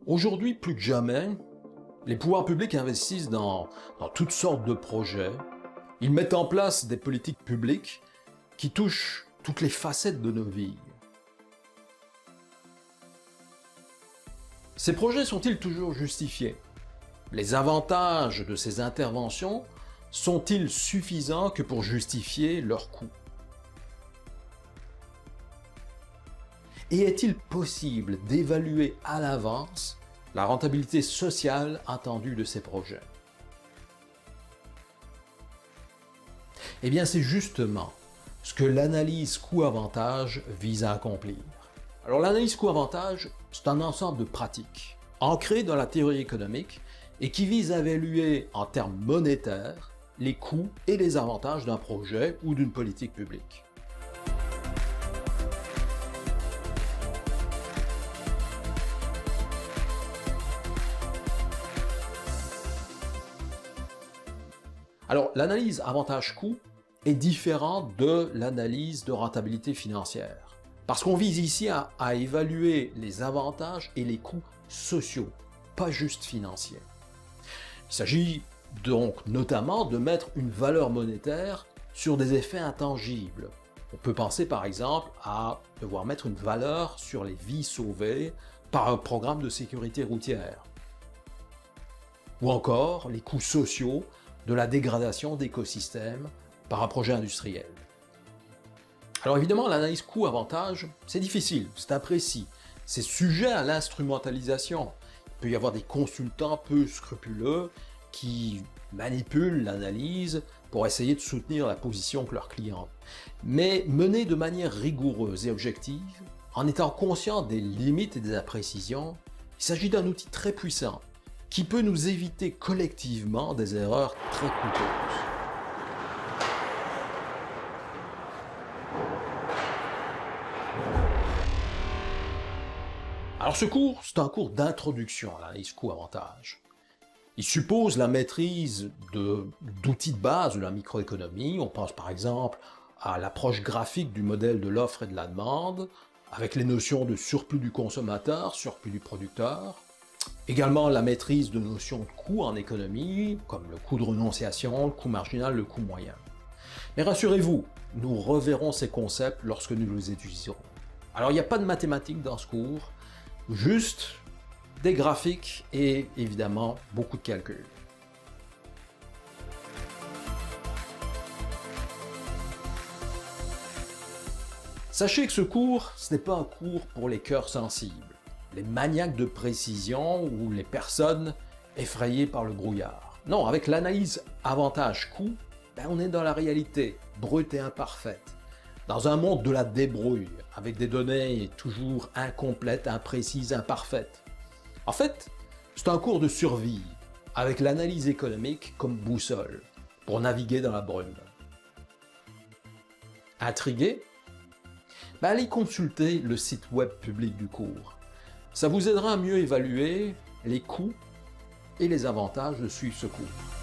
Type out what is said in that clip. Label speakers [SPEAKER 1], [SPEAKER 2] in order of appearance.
[SPEAKER 1] Aujourd'hui, plus que jamais, les pouvoirs publics investissent dans toutes sortes de projets. Ils mettent en place des politiques publiques qui touchent toutes les facettes de nos vies. Ces projets sont-ils toujours justifiés? Les avantages de ces interventions sont-ils suffisants que pour justifier leurs coûts? Et est-il possible d'évaluer à l'avance la rentabilité sociale attendue de ces projets? Eh bien, c'est justement ce que l'analyse coût-avantage vise à accomplir. Alors, l'analyse coût-avantage, c'est un ensemble de pratiques ancrées dans la théorie économique et qui vise à évaluer en termes monétaires les coûts et les avantages d'un projet ou d'une politique publique. Alors, l'analyse avantage-coût est différente de l'analyse de rentabilité financière. Parce qu'on vise ici à évaluer les avantages et les coûts sociaux, pas juste financiers. Il s'agit donc notamment de mettre une valeur monétaire sur des effets intangibles. On peut penser par exemple à devoir mettre une valeur sur les vies sauvées par un programme de sécurité routière. Ou encore les coûts sociaux de la dégradation d'écosystèmes par un projet industriel. Alors évidemment, l'analyse coût-avantage, c'est difficile, c'est imprécis, c'est sujet à l'instrumentalisation. Il peut y avoir des consultants peu scrupuleux qui manipulent l'analyse pour essayer de soutenir la position que leurs clients. Mais mené de manière rigoureuse et objective, en étant conscient des limites et des imprécisions, il s'agit d'un outil très puissant qui peut nous éviter collectivement des erreurs très coûteuses. Alors ce cours, c'est un cours d'introduction à l'analyse coût-avantage. Il suppose la maîtrise d'outils de base de la microéconomie. On pense par exemple à l'approche graphique du modèle de l'offre et de la demande, avec les notions de surplus du consommateur, surplus du producteur. Également la maîtrise de notions de coût en économie, comme le coût de renonciation, le coût marginal, le coût moyen. Mais rassurez-vous, nous reverrons ces concepts lorsque nous les étudierons. Alors il n'y a pas de mathématiques dans ce cours, juste des graphiques et évidemment beaucoup de calculs. Sachez que ce cours, ce n'est pas un cours pour les cœurs sensibles, les maniaques de précision ou les personnes effrayées par le brouillard. Non, avec l'analyse avantage-coût, on est dans la réalité, brute et imparfaite, dans un monde de la débrouille, avec des données toujours incomplètes, imprécises, imparfaites. En fait, c'est un cours de survie, avec l'analyse économique comme boussole, pour naviguer dans la brume. Intrigué? Allez consulter le site web public du cours. Ça vous aidera à mieux évaluer les coûts et les avantages de suivre ce cours.